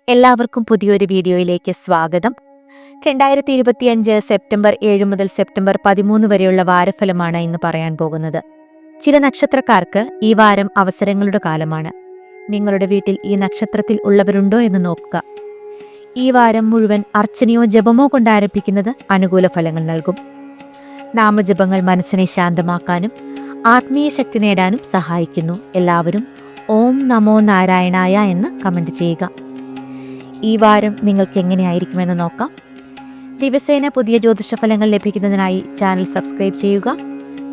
എല്ലാവർക്കും പുതിയൊരു വീഡിയോയിലേക്ക് സ്വാഗതം. 2025 സെപ്റ്റംബർ 7 മുതൽ സെപ്റ്റംബർ 13 വരെയുള്ള വാരഫലമാണ് ഇന്ന് പറയാൻ പോകുന്നത്. ചില നക്ഷത്രക്കാർക്ക് ഈ വാരം അവസരങ്ങളുടെ കാലമാണ്. നിങ്ങളുടെ വീട്ടിൽ ഈ നക്ഷത്രത്തിൽ ഉള്ളവരുണ്ടോ എന്ന് നോക്കുക. ഈ വാരം മുഴുവൻ അർച്ചനയോ ജപമോ കൊണ്ട് ആരംഭിക്കുന്നത് അനുകൂല ഫലങ്ങൾ നൽകും. നാമജപങ്ങൾ മനസ്സിനെ ശാന്തമാക്കാനും ആത്മീയ ശക്തി നേടാനും സഹായിക്കുന്നു. എല്ലാവരും ഓം നമോ നാരായണായ എന്ന് കമന്റ് ചെയ്യുക. ഈ വാരം നിങ്ങൾക്ക് എങ്ങനെയായിരിക്കുമെന്ന് നോക്കാം. ദിവസേന പുതിയ ജ്യോതിഷഫലങ്ങൾ ലഭിക്കുന്നതിനായി ചാനൽ സബ്സ്ക്രൈബ് ചെയ്യുക,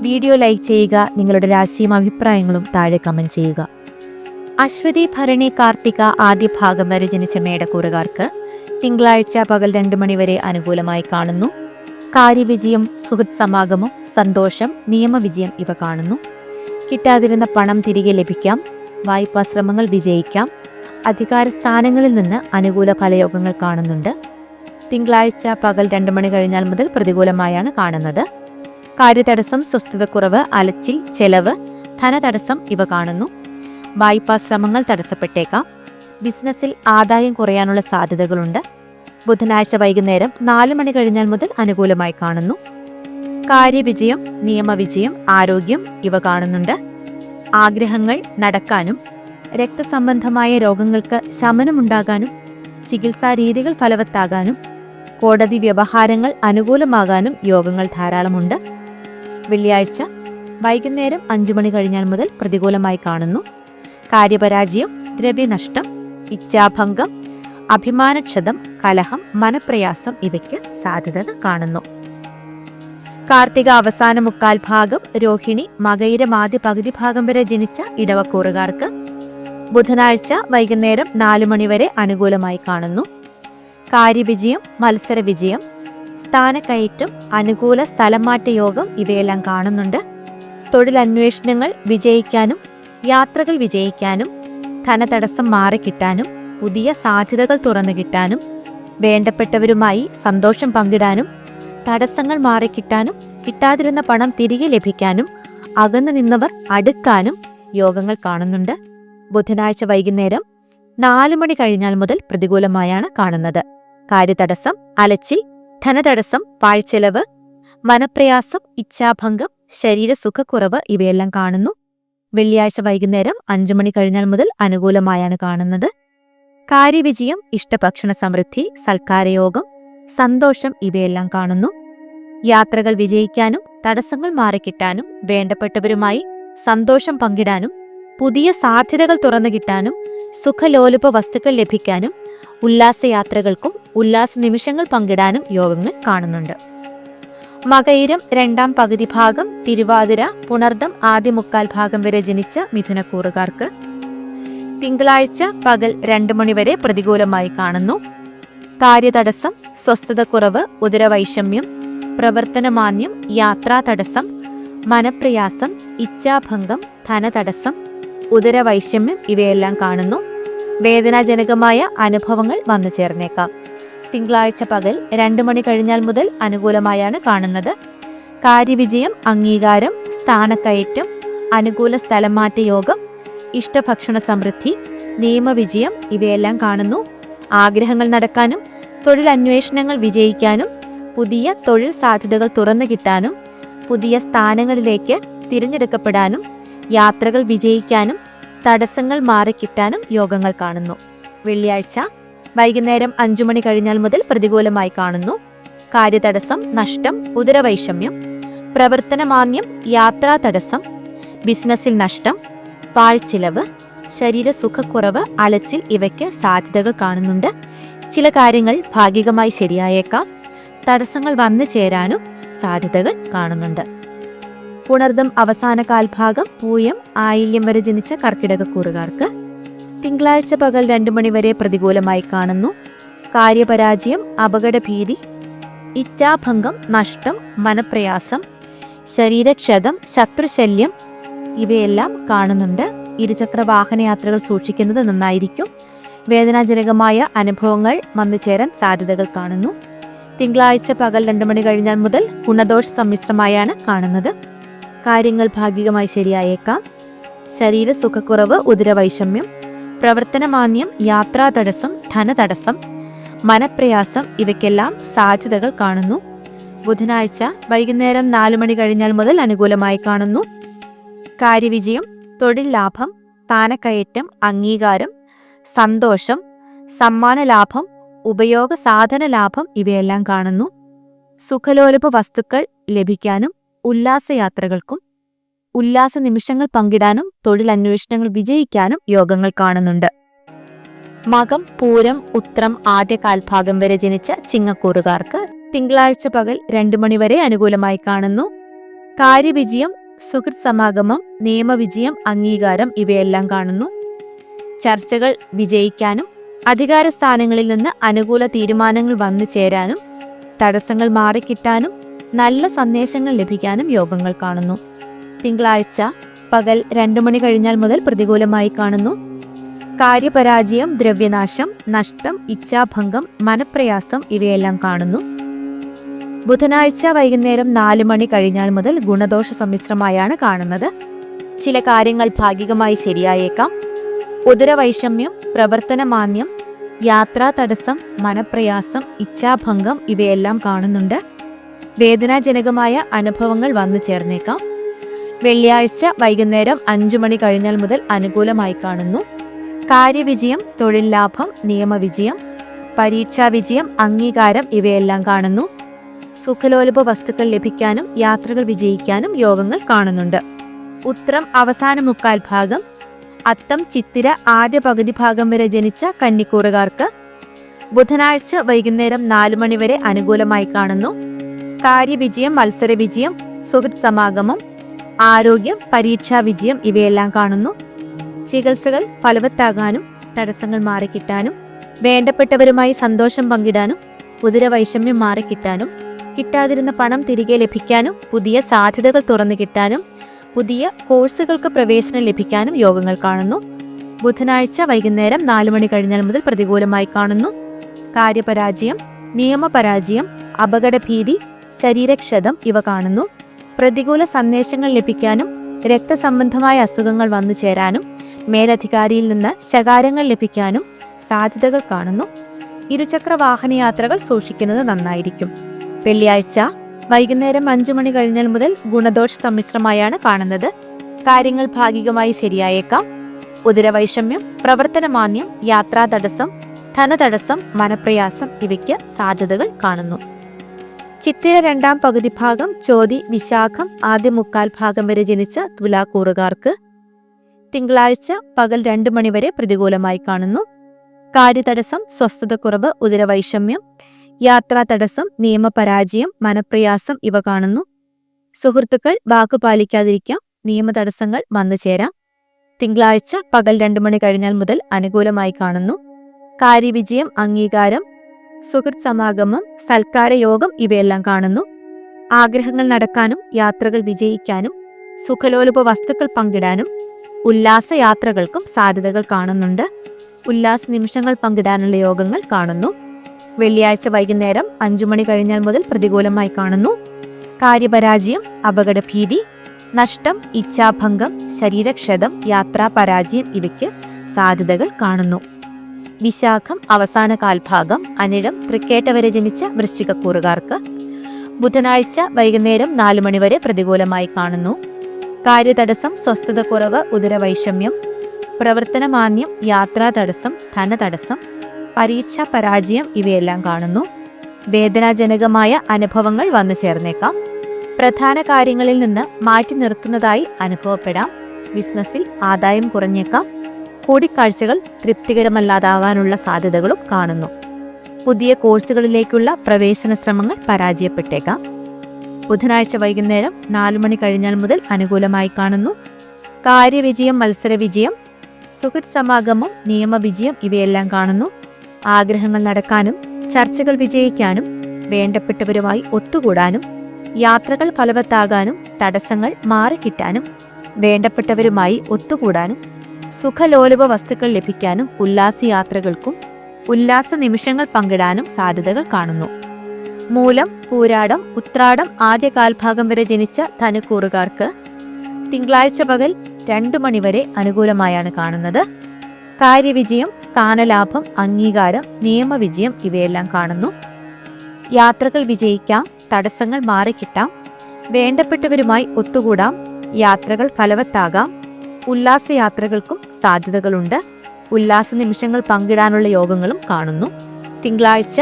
വീഡിയോ ലൈക്ക് ചെയ്യുക, നിങ്ങളുടെ രാശിയും അഭിപ്രായങ്ങളും താഴെ കമന്റ് ചെയ്യുക. അശ്വതി, ഭരണി, കാർത്തിക ആദ്യ ഭാഗം വരെ ജനിച്ച മേടക്കൂറുകാർക്ക് തിങ്കളാഴ്ച പകൽ 2 മണി വരെ അനുകൂലമായി കാണുന്നു. കാര്യവിജയം, സുഹൃത്ത് സമാഗമം, സന്തോഷം, നിയമവിജയം ഇവ കാണുന്നു. കിട്ടാതിരുന്ന പണം തിരികെ ലഭിക്കാം. വായ്പാ ശ്രമങ്ങൾ വിജയിക്കാം. അധികാര സ്ഥാനങ്ങളിൽ നിന്ന് അനുകൂല ഫലയോഗങ്ങൾ കാണുന്നുണ്ട്. തിങ്കളാഴ്ച പകൽ 2 മണി കഴിഞ്ഞാൽ മുതൽ പ്രതികൂലമായാണ് കാണുന്നത്. കാര്യതടസ്സം, സ്വസ്ഥതക്കുറവ്, അലച്ചിൽ, ചെലവ്, ധനതടസ്സം ഇവ കാണുന്നു. വായ്പാ ശ്രമങ്ങൾ തടസ്സപ്പെട്ടേക്കാം. ബിസിനസ്സിൽ ആദായം കുറയാനുള്ള സാധ്യതകളുണ്ട്. ബുധനാഴ്ച വൈകുന്നേരം 4 മണി കഴിഞ്ഞാൽ മുതൽ അനുകൂലമായി കാണുന്നു. കാര്യവിജയം, നിയമവിജയം, ആരോഗ്യം ഇവ കാണുന്നുണ്ട്. ആഗ്രഹങ്ങൾ നടക്കാനും രക്തസംബന്ധമായ രോഗങ്ങൾക്ക് ശമനമുണ്ടാകാനും ചികിത്സാ രീതികൾ ഫലവത്താകാനും കോടതി വ്യവഹാരങ്ങൾ അനുകൂലമാകാനും യോഗങ്ങൾ ധാരാളമുണ്ട്. വെള്ളിയാഴ്ച വൈകുന്നേരം 5 മണി കഴിഞ്ഞാൽ മുതൽ പ്രതികൂലമായി കാണുന്നു. കാര്യപരാജയം, ദ്രവ്യനഷ്ടം, ഇച്ഛാഭംഗം, അഭിമാനക്ഷതം, കലഹം, മനപ്രയാസം ഇവയ്ക്ക് സാധ്യത കാണുന്നു. കാർത്തിക അവസാന 3/4 ഭാഗം, രോഹിണി മകയിരം ആദ്യ പകുതി ഭാഗം വരെ ജനിച്ച ഇടവക്കൂറുകാർക്ക് ബുധനാഴ്ച വൈകുന്നേരം 4 മണി വരെ അനുകൂലമായി കാണുന്നു. കാര്യവിജയം, മത്സരവിജയം, സ്ഥാനക്കയറ്റം, അനുകൂല സ്ഥലംമാറ്റ യോഗം ഇവയെല്ലാം കാണുന്നുണ്ട്. തൊഴിലന്വേഷണങ്ങൾ വിജയിക്കാനും യാത്രകൾ വിജയിക്കാനും ധനതടസ്സം മാറിക്കിട്ടാനും പുതിയ സാധ്യതകൾ തുറന്നു കിട്ടാനും വേണ്ടപ്പെട്ടവരുമായി സന്തോഷം പങ്കിടാനും തടസ്സങ്ങൾ മാറിക്കിട്ടാനും കിട്ടാതിരുന്ന പണം തിരികെ ലഭിക്കാനും അകന്നു നിന്നവർ അടുക്കാനും യോഗങ്ങൾ കാണുന്നുണ്ട്. ബുധനാഴ്ച വൈകുന്നേരം 4 മണി കഴിഞ്ഞാൽ മുതൽ പ്രതികൂലമായാണ് കാണുന്നത്. കാര്യതടസ്സം, അലച്ചിൽ, ധനതടസ്സം, പാഴ്ചെലവ്, മനപ്രയാസം, ഇച്ഛാഭംഗം, ശരീരസുഖക്കുറവ് ഇവയെല്ലാം കാണുന്നു. വെള്ളിയാഴ്ച വൈകുന്നേരം 5 മണി കഴിഞ്ഞാൽ മുതൽ അനുകൂലമായാണ് കാണുന്നത്. കാര്യവിജയം, ഇഷ്ടഭക്ഷണ സമൃദ്ധി, സൽക്കാരയോഗം, സന്തോഷം ഇവയെല്ലാം കാണുന്നു. യാത്രകൾ വിജയിക്കാനും തടസ്സങ്ങൾ മാറിക്കിട്ടാനും വേണ്ടപ്പെട്ടവരുമായി സന്തോഷം പങ്കിടാനും പുതിയ സാധ്യതകൾ തുറന്നു കിട്ടാനും സുഖലോലുപ വസ്തുക്കൾ ലഭിക്കാനും ഉല്ലാസയാത്രകൾക്കും ഉല്ലാസ നിമിഷങ്ങൾ പങ്കിടാനും യോഗങ്ങൾ കാണുന്നുണ്ട്. മകയിരം 2/2 പകുതി ഭാഗം, തിരുവാതിര, പുണർദം ആദ്യ 3/4 ഭാഗം വരെ ജനിച്ച മിഥുനക്കൂറുകാർക്ക് തിങ്കളാഴ്ച പകൽ 2 മണി വരെ പ്രതികൂലമായി കാണുന്നു. കാര്യതടസ്സം, സ്വസ്ഥതക്കുറവ്, ഉദരവൈഷമ്യം, പ്രവർത്തനമാന്യം, യാത്രാ തടസ്സം, മനപ്രയാസം, ഇച്ഛാഭംഗം, ധനതടസ്സം, ഉദരവൈഷമ്യം ഇവയെല്ലാം കാണുന്നു. വേദനാജനകമായ അനുഭവങ്ങൾ വന്നു ചേർന്നേക്കാം. തിങ്കളാഴ്ച പകൽ 2 മണി കഴിഞ്ഞാൽ മുതൽ അനുകൂലമായാണ് കാണുന്നത്. കാര്യവിജയം, അംഗീകാരം, സ്ഥാനക്കയറ്റം, അനുകൂല സ്ഥലംമാറ്റ യോഗം, ഇഷ്ടഭക്ഷണ സമൃദ്ധി, നിയമവിജയം ഇവയെല്ലാം കാണുന്നു. ആഗ്രഹങ്ങൾ നടക്കാനും തൊഴിലന്വേഷണങ്ങൾ വിജയിക്കാനും പുതിയ തൊഴിൽ സാധ്യതകൾ തുറന്നു കിട്ടാനും പുതിയ സ്ഥാനങ്ങളിലേക്ക് തിരഞ്ഞെടുക്കപ്പെടാനും യാത്രകൾ വിജയിക്കാനും തടസ്സങ്ങൾ മാറിക്കിട്ടാനും യോഗങ്ങൾ കാണുന്നു. വെള്ളിയാഴ്ച വൈകുന്നേരം 5 മണി കഴിഞ്ഞാൽ മുതൽ പ്രതികൂലമായി കാണുന്നു. കാര്യതടസ്സം, നഷ്ടം, ഉദരവൈഷമ്യം, പ്രവർത്തനമാന്യം, യാത്രാ തടസ്സം, ബിസിനസ്സിൽ നഷ്ടം, പാഴ്ചിലവ്, ശരീരസുഖക്കുറവ്, അലച്ചിൽ ഇവയ്ക്ക് സാധ്യതകൾ കാണുന്നുണ്ട്. ചില കാര്യങ്ങൾ ഭാഗികമായി ശരിയായേക്കാം. തടസ്സങ്ങൾ വന്നു ചേരാനും സാധ്യതകൾ കാണുന്നുണ്ട്. പുണർദം അവസാന 1/4 ഭാഗം, പൂയം ആയില്യം വരെ ജനിച്ച കർക്കിടകക്കൂറുകാർക്ക് തിങ്കളാഴ്ച പകൽ 2 മണി വരെ പ്രതികൂലമായി കാണുന്നു. കാര്യപരാജയം, അപകടഭീതി, ഇച്ഛാഭംഗം, നഷ്ടം, മനപ്രയാസം, ശരീരക്ഷതം, ശത്രുശല്യം ഇവയെല്ലാം കാണുന്നുണ്ട്. ഇരുചക്ര വാഹനയാത്രകൾ സൂക്ഷിക്കുന്നത് നന്നായിരിക്കും. വേദനാജനകമായ അനുഭവങ്ങൾ വന്നു ചേരാൻ സാധ്യതകൾ കാണുന്നു. തിങ്കളാഴ്ച പകൽ 2 മണി കഴിഞ്ഞാൽ മുതൽ ഗുണദോഷ സമ്മിശ്രമായാണ് കാണുന്നത്. കാര്യങ്ങൾ ഭാഗികമായി ശരിയായേക്കാം. ശരീരസുഖക്കുറവ്, ഉദരവൈഷമ്യം, പ്രവർത്തനമാന്ദ്യം, യാത്രാ തടസ്സം, ധനതടസ്സം, മനപ്രയാസം ഇവയ്ക്കെല്ലാം സാധ്യതകൾ കാണുന്നു. ബുധനാഴ്ച വൈകുന്നേരം 4 മണി കഴിഞ്ഞാൽ മുതൽ അനുകൂലമായി കാണുന്നു. കാര്യവിജയം, തൊഴിൽ ലാഭം, സ്ഥാനക്കയറ്റം, അംഗീകാരം, സന്തോഷം, സമ്മാന ലാഭം, ഉപയോഗ സാധന ലാഭം ഇവയെല്ലാം കാണുന്നു. സുഖലോലുപ വസ്തുക്കൾ ലഭിക്കാനും ഉല്ലാസയാത്രകൾക്കും ഉല്ലാസ നിമിഷങ്ങൾ പങ്കിടാനും തൊഴിലന്വേഷണങ്ങൾ വിജയിക്കാനും യോഗങ്ങൾ കാണുന്നുണ്ട്. മകം, പൂരം, ഉത്രം ആദ്യ കാൽഭാഗം വരെ ജനിച്ച ചിങ്ങക്കൂറുകാർക്ക് തിങ്കളാഴ്ച പകൽ 2 മണി വരെ അനുകൂലമായി കാണുന്നു. കാര്യവിജയം, സുഹൃത്ത് സമാഗമം, നിയമവിജയം, അംഗീകാരം ഇവയെല്ലാം കാണുന്നു. ചർച്ചകൾ വിജയിക്കാനും അധികാര സ്ഥാനങ്ങളിൽ നിന്ന് അനുകൂല തീരുമാനങ്ങൾ വന്നു ചേരാനും തടസ്സങ്ങൾ മാറിക്കിട്ടാനും നല്ല സന്ദേശങ്ങൾ ലഭിക്കാനും യോഗങ്ങൾ കാണുന്നു. തിങ്കളാഴ്ച പകൽ 2 മണി കഴിഞ്ഞാൽ മുതൽ പ്രതികൂലമായി കാണുന്നു. കാര്യപരാജയം, ദ്രവ്യനാശം, നഷ്ടം, ഇച്ഛാഭംഗം, മനപ്രയാസം ഇവയെല്ലാം കാണുന്നു. ബുധനാഴ്ച വൈകുന്നേരം 4 മണി കഴിഞ്ഞാൽ മുതൽ ഗുണദോഷ സമ്മിശ്രമായാണ് കാണുന്നത്. ചില കാര്യങ്ങൾ ഭാഗികമായി ശരിയായേക്കാം. ഉദരവൈഷമ്യം, പ്രവർത്തനമാന്ദ്യം, യാത്രാ തടസ്സം, മനപ്രയാസം, ഇച്ഛാഭംഗം ഇവയെല്ലാം കാണുന്നുണ്ട്. വേദനാജനകമായ അനുഭവങ്ങൾ വന്നു ചേർന്നേക്കാം. വെള്ളിയാഴ്ച വൈകുന്നേരം 5 മണി കഴിഞ്ഞാൽ മുതൽ അനുകൂലമായി കാണുന്നു. കാര്യവിജയം, തൊഴിൽ ലാഭം, നിയമവിജയം, പരീക്ഷാവിജയം, അംഗീകാരം ഇവയെല്ലാം കാണുന്നു. സുഖലോലുപ വസ്തുക്കൾ ലഭിക്കാനും യാത്രകൾ വിജയിക്കാനും യോഗങ്ങൾ കാണുന്നുണ്ട്. ഉത്രം അവസാന മുക്കാൽ ഭാഗം, അത്തം, ചിത്തിര ആദ്യ പകുതി ഭാഗം വരെ ജനിച്ച കന്നിക്കൂറുകാർക്ക് ബുധനാഴ്ച വൈകുന്നേരം 4 മണി വരെ അനുകൂലമായി കാണുന്നു. കാര്യവിജയം, മത്സരവിജയം, സുഹൃത്ത് സമാഗമം, ആരോഗ്യം, പരീക്ഷാ വിജയം ഇവയെല്ലാം കാണുന്നു. ചികിത്സകൾ ഫലവത്താകാനും തടസ്സങ്ങൾ മാറിക്കിട്ടാനും വേണ്ടപ്പെട്ടവരുമായി സന്തോഷം പങ്കിടാനും ഉദരവൈഷമ്യം മാറിക്കിട്ടാനും കിട്ടാതിരുന്ന പണം തിരികെ ലഭിക്കാനും പുതിയ സാധ്യതകൾ തുറന്നു കിട്ടാനും പുതിയ കോഴ്സുകൾക്ക് പ്രവേശനം ലഭിക്കാനും യോഗങ്ങൾ കാണുന്നു. ബുധനാഴ്ച വൈകുന്നേരം 4 മണി കഴിഞ്ഞാൽ മുതൽ പ്രതികൂലമായി കാണുന്നു. കാര്യപരാജയം, നിയമപരാജയം, അപകടഭീതി, ശരീരക്ഷതം ഇവ കാണുന്നു. പ്രതികൂല സന്ദേശങ്ങൾ ലഭിക്കാനും രക്തസംബന്ധമായ അസുഖങ്ങൾ വന്നു ചേരാനും മേലധികാരിയിൽ നിന്ന് ശകാരങ്ങൾ ലഭിക്കാനും സാധ്യതകൾ കാണുന്നു. ഇരുചക്ര വാഹനയാത്രകൾ സൂക്ഷിക്കുന്നത് നന്നായിരിക്കും. വെള്ളിയാഴ്ച വൈകുന്നേരം 5 മണി കഴിഞ്ഞാൽ മുതൽ ഗുണദോഷ സമ്മിശ്രമായാണ് കാണുന്നത്. കാര്യങ്ങൾ ഭാഗികമായി ശരിയായേക്കാം. ഉദരവൈഷമ്യം, പ്രവർത്തനമാന്ദ്യം, യാത്രാ തടസ്സം, ധനതടസ്സം, മനപ്രയാസം ഇവയ്ക്ക് സാധ്യതകൾ കാണുന്നു. ചിത്തിര 2ാം പകുതി ഭാഗം, ചോതി, വിശാഖം ആദ്യ മുക്കാൽ ഭാഗം വരെ ജനിച്ച തുലാക്കൂറുകാർക്ക് തിങ്കളാഴ്ച പകൽ 2 മണി വരെ പ്രതികൂലമായി കാണുന്നു. കാര്യതടസ്സം, സ്വസ്ഥതക്കുറവ്, ഉദരവൈഷമ്യം, യാത്രാ തടസ്സം, നിയമപരാജയം, മനപ്രയാസം ഇവ കാണുന്നു. സുഹൃത്തുക്കൾ വാക്കുപാലിക്കാതിരിക്കാം. നിയമതടസ്സങ്ങൾ വന്നു ചേരാം. തിങ്കളാഴ്ച പകൽ 2 മണി കഴിഞ്ഞാൽ മുതൽ അനുകൂലമായി കാണുന്നു. കാര്യവിജയം, അംഗീകാരം, സുഹൃത്ത് സമാഗമം, സൽക്കാരയോഗം ഇവയെല്ലാം കാണുന്നു. ആഗ്രഹങ്ങൾ നടക്കാനും യാത്രകൾ വിജയിക്കാനും സുഖലോലുപ വസ്തുക്കൾ പങ്കിടാനും ഉല്ലാസയാത്രകൾക്കും സാധ്യതകൾ കാണുന്നുണ്ട്. ഉല്ലാസ നിമിഷങ്ങൾ പങ്കിടാനുള്ള യോഗങ്ങൾ കാണുന്നു. വെള്ളിയാഴ്ച വൈകുന്നേരം 5 മണി കഴിഞ്ഞാൽ മുതൽ പ്രതികൂലമായി കാണുന്നു. കാര്യപരാജയം, അപകടഭീതി, നഷ്ടം, ഇച്ഛാഭംഗം, ശരീരക്ഷതം, യാത്രാപരാജയം ഇവയ്ക്ക് സാധ്യതകൾ കാണുന്നു. വിശാഖം അവസാന കാൽഭാഗം, അനിഴം, തൃക്കേട്ട വരെ ജനിച്ച വൃശ്ചികക്കൂറുകാർക്ക് ബുധനാഴ്ച വൈകുന്നേരം 4 മണി വരെ പ്രതികൂലമായി കാണുന്നു. കാര്യതടസ്സം, സ്വസ്ഥതക്കുറവ്, ഉദരവൈഷമ്യം, പ്രവർത്തനമാന്ദ്യം, യാത്രാ തടസ്സം, ധനതടസ്സം, പരീക്ഷാ പരാജയം ഇവയെല്ലാം കാണുന്നു. വേദനാജനകമായ അനുഭവങ്ങൾ വന്നു ചേർന്നേക്കാം. പ്രധാന കാര്യങ്ങളിൽ നിന്ന് മാറ്റി നിർത്തുന്നതായി അനുഭവപ്പെടാം. ബിസിനസ്സിൽ ആദായം കുറഞ്ഞേക്കാം. കൂടിക്കാഴ്ചകൾ തൃപ്തികരമല്ലാതാവാനുള്ള സാധ്യതകളും കാണുന്നു. പുതിയ കോഴ്സുകളിലേക്കുള്ള പ്രവേശന ശ്രമങ്ങൾ പരാജയപ്പെട്ടേക്കാം. ബുധനാഴ്ച വൈകുന്നേരം 4 മണി കഴിഞ്ഞാൽ മുതൽ അനുകൂലമായി കാണുന്നു. കാര്യവിജയം, മത്സരവിജയം, സുഹൃത്ത് സമാഗമം, നിയമവിജയം ഇവയെല്ലാം കാണുന്നു. ആഗ്രഹങ്ങൾ നടക്കാനും ചർച്ചകൾ വിജയിക്കാനും വേണ്ടപ്പെട്ടവരുമായി ഒത്തുകൂടാനും യാത്രകൾ ഫലവത്താകാനും തടസ്സങ്ങൾ മാറിക്കിട്ടാനും വേണ്ടപ്പെട്ടവരുമായി ഒത്തുകൂടാനും സുഖലോലുപ വസ്തുക്കൾ ലഭിക്കാനും ഉല്ലാസയാത്രകൾക്കും ഉല്ലാസ നിമിഷങ്ങൾ പങ്കിടാനും സാധ്യതകൾ കാണുന്നു. മൂലം, പൂരാടം, ഉത്രാടം ആദ്യ കാൽഭാഗം വരെ ജനിച്ച ധനുക്കൂറുകാർക്ക് തിങ്കളാഴ്ച പകൽ 2 മണി വരെ അനുകൂലമായാണ് കാണുന്നത്. കാര്യവിജയം, സ്ഥാനലാഭം, അംഗീകാരം, നിയമവിജയം ഇവയെല്ലാം കാണുന്നു. യാത്രകൾ വിജയിക്കാം, തടസ്സങ്ങൾ മാറിക്കിട്ടാം, വേണ്ടപ്പെട്ടവരുമായി ഒത്തുകൂടാം, യാത്രകൾ ഫലവത്താകാം, ഉല്ലാസയാത്രകൾക്കും സാധ്യതകളുണ്ട്, ഉല്ലാസ നിമിഷങ്ങൾ പങ്കിടാനുള്ള യോഗങ്ങളും കാണുന്നു. തിങ്കളാഴ്ച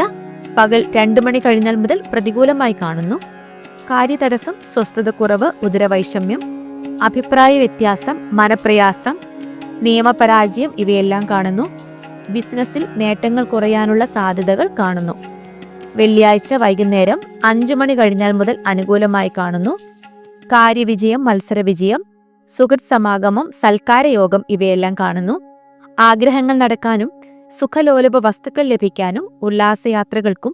പകൽ 2 മണി കഴിഞ്ഞാൽ മുതൽ പ്രതികൂലമായി കാണുന്നു. കാര്യതടസ്സം, സ്വസ്ഥതക്കുറവ്, ഉദരവൈഷമ്യം, അഭിപ്രായ വ്യത്യാസം, മനപ്രയാസം, നിയമപരാജയം ഇവയെല്ലാം കാണുന്നു. ബിസിനസ്സിൽ നേട്ടങ്ങൾ കുറയാനുള്ള സാധ്യതകൾ കാണുന്നു. വെള്ളിയാഴ്ച വൈകുന്നേരം 5 മണി കഴിഞ്ഞാൽ മുതൽ അനുകൂലമായി കാണുന്നു. കാര്യവിജയം, മത്സരവിജയം, സുഹൃത്ത് സമാഗമം, സൽക്കാരയോഗം ഇവയെല്ലാം കാണുന്നു. ആഗ്രഹങ്ങൾ നടക്കാനും സുഖലോലുപ വസ്തുക്കൾ ലഭിക്കാനും ഉല്ലാസയാത്രകൾക്കും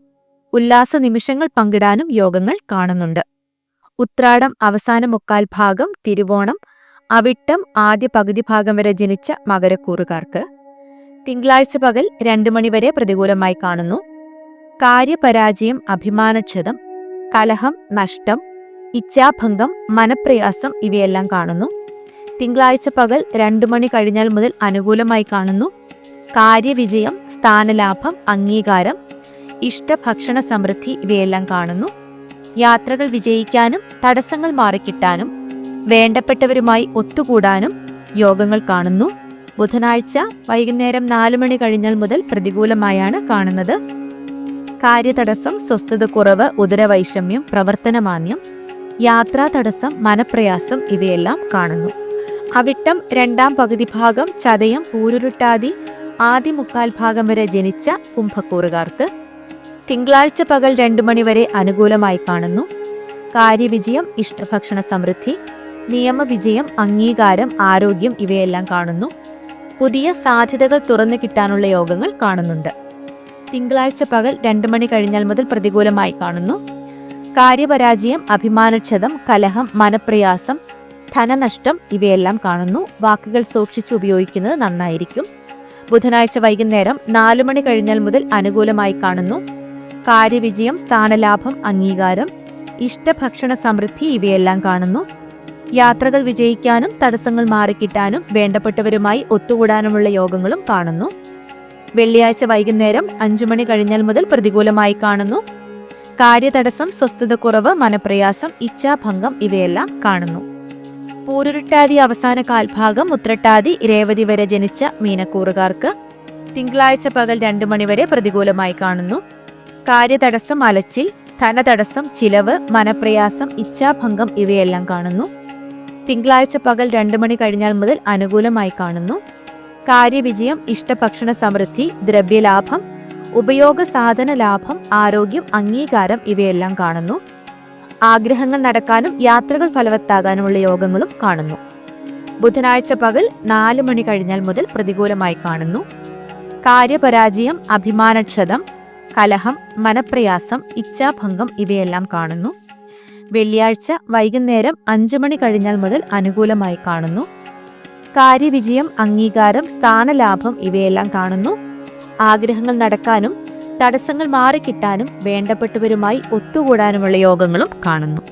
ഉല്ലാസ നിമിഷങ്ങൾ പങ്കിടാനും യോഗങ്ങൾ കാണുന്നുണ്ട്. ഉത്രാടം അവസാന 3/4 ഭാഗം, തിരുവോണം, അവിട്ടം ആദ്യ പകുതി ഭാഗം വരെ ജനിച്ച മകരക്കൂറുകാർക്ക് തിങ്കളാഴ്ച പകൽ 2 മണി വരെ പ്രതികൂലമായി കാണുന്നു. കാര്യപരാജയം, അഭിമാനക്ഷതം, കലഹം, നഷ്ടം, ഇച്ഛാഭംഗം, മനപ്രയാസം ഇവയെല്ലാം കാണുന്നു. തിങ്കളാഴ്ച പകൽ 2 മണി കഴിഞ്ഞാൽ മുതൽ അനുകൂലമായി കാണുന്നു. കാര്യവിജയം, സ്ഥാനലാഭം, അംഗീകാരം, ഇഷ്ടഭക്ഷണ സമൃദ്ധി ഇവയെല്ലാം കാണുന്നു. യാത്രകൾ വിജയിക്കാനും തടസ്സങ്ങൾ മാറിക്കിട്ടാനും വേണ്ടപ്പെട്ടവരുമായി ഒത്തുകൂടാനും യോഗങ്ങൾ കാണുന്നു. ബുധനാഴ്ച വൈകുന്നേരം 4 മണി കഴിഞ്ഞാൽ മുതൽ പ്രതികൂലമായാണ് കാണുന്നത്. കാര്യതടസ്സം, സ്വസ്ഥതക്കുറവ്, ഉദരവൈഷമ്യം, പ്രവർത്തനമാന്ദ്യം, യാത്രാ തടസ്സം, മനപ്രയാസം ഇവയെല്ലാം കാണുന്നു. അവിട്ടം 2ാം പകുതി ഭാഗം, ചതയം, പൂരുരുട്ടാതി ആദ്യ 3/4 ഭാഗം വരെ ജനിച്ച കുംഭക്കൂറുകാർക്ക് തിങ്കളാഴ്ച പകൽ 2 മണി വരെ അനുകൂലമായി കാണുന്നു. കാര്യവിജയം, ഇഷ്ടഭക്ഷണ സമൃദ്ധി, നിയമവിജയം, അംഗീകാരം, ആരോഗ്യം ഇവയെല്ലാം കാണുന്നു. പുതിയ സാധ്യതകൾ തുറന്നു കിട്ടാനുള്ള യോഗങ്ങൾ കാണുന്നുണ്ട്. തിങ്കളാഴ്ച പകൽ 2 മണി കഴിഞ്ഞാൽ മുതൽ പ്രതികൂലമായി കാണുന്നു. കാര്യപരാജയം, അഭിമാനക്ഷതം, കലഹം, മനപ്രയാസം, ധനനഷ്ടം ഇവയെല്ലാം കാണുന്നു. വാക്കുകൾ സൂക്ഷിച്ച് ഉപയോഗിക്കുന്നത് നന്നായിരിക്കും. ബുധനാഴ്ച വൈകുന്നേരം 4 മണി കഴിഞ്ഞാൽ മുതൽ അനുകൂലമായി കാണുന്നു. കാര്യവിജയം, സ്ഥാനലാഭം, അംഗീകാരം, ഇഷ്ടഭക്ഷണ സമൃദ്ധി ഇവയെല്ലാം കാണുന്നു. യാത്രകൾ വിജയിക്കാനും തടസ്സങ്ങൾ മാറിക്കിട്ടാനും വേണ്ടപ്പെട്ടവരുമായി ഒത്തുകൂടാനുമുള്ള യോഗങ്ങളും കാണുന്നു. വെള്ളിയാഴ്ച വൈകുന്നേരം 5 മണി കഴിഞ്ഞാൽ മുതൽ പ്രതികൂലമായി കാണുന്നു. കാര്യതടസ്സം, സ്വസ്ഥതക്കുറവ്, മനപ്രയാസം, ഇച്ഛാഭംഗം ഇവയെല്ലാം കാണുന്നു. പൂരുരുട്ടാതി അവസാന 1/4 ഭാഗം, ഉത്രട്ടാതി രേവതി വരെ ജനിച്ച മീനക്കൂറുകാർക്ക് തിങ്കളാഴ്ച പകൽ 2 മണി വരെ പ്രതികൂലമായി കാണുന്നു. കാര്യതടസ്സം, അലച്ചിൽ, ധനതടസ്സം, ചിലവ്, മനപ്രയാസം, ഇച്ഛാഭംഗം ഇവയെല്ലാം കാണുന്നു. തിങ്കളാഴ്ച പകൽ 2 മണി കഴിഞ്ഞാൽ മുതൽ അനുകൂലമായി കാണുന്നു. കാര്യവിജയം, ഇഷ്ടഭക്ഷണ സമൃദ്ധി, ദ്രവ്യലാഭം, ഉപയോഗ സാധന ലാഭം, ആരോഗ്യം, അംഗീകാരം ഇവയെല്ലാം കാണുന്നു. ആഗ്രഹങ്ങൾ നടക്കാനും യാത്രകൾ ഫലവത്താകാനുമുള്ള യോഗങ്ങളും കാണുന്നു. ബുധനാഴ്ച പകൽ 4 മണി കഴിഞ്ഞാൽ മുതൽ പ്രതികൂലമായി കാണുന്നു. കാര്യപരാജയം, അഭിമാനക്ഷതം, കലഹം, മനപ്രയാസം, ഇച്ഛാഭംഗം ഇവയെല്ലാം കാണുന്നു. വെള്ളിയാഴ്ച വൈകുന്നേരം 5 മണി കഴിഞ്ഞാൽ മുതൽ അനുകൂലമായി കാണുന്നു. കാര്യവിജയം, അംഗീകാരം, സ്ഥാനലാഭം ഇവയെല്ലാം കാണുന്നു. ആഗ്രഹങ്ങൾ നടക്കാനും തടസ്സങ്ങൾ മാറിക്കിട്ടാനും വേണ്ടപ്പെട്ടവരുമായി ഒത്തുകൂടാനുമുള്ള യോഗങ്ങളും കാണുന്നു.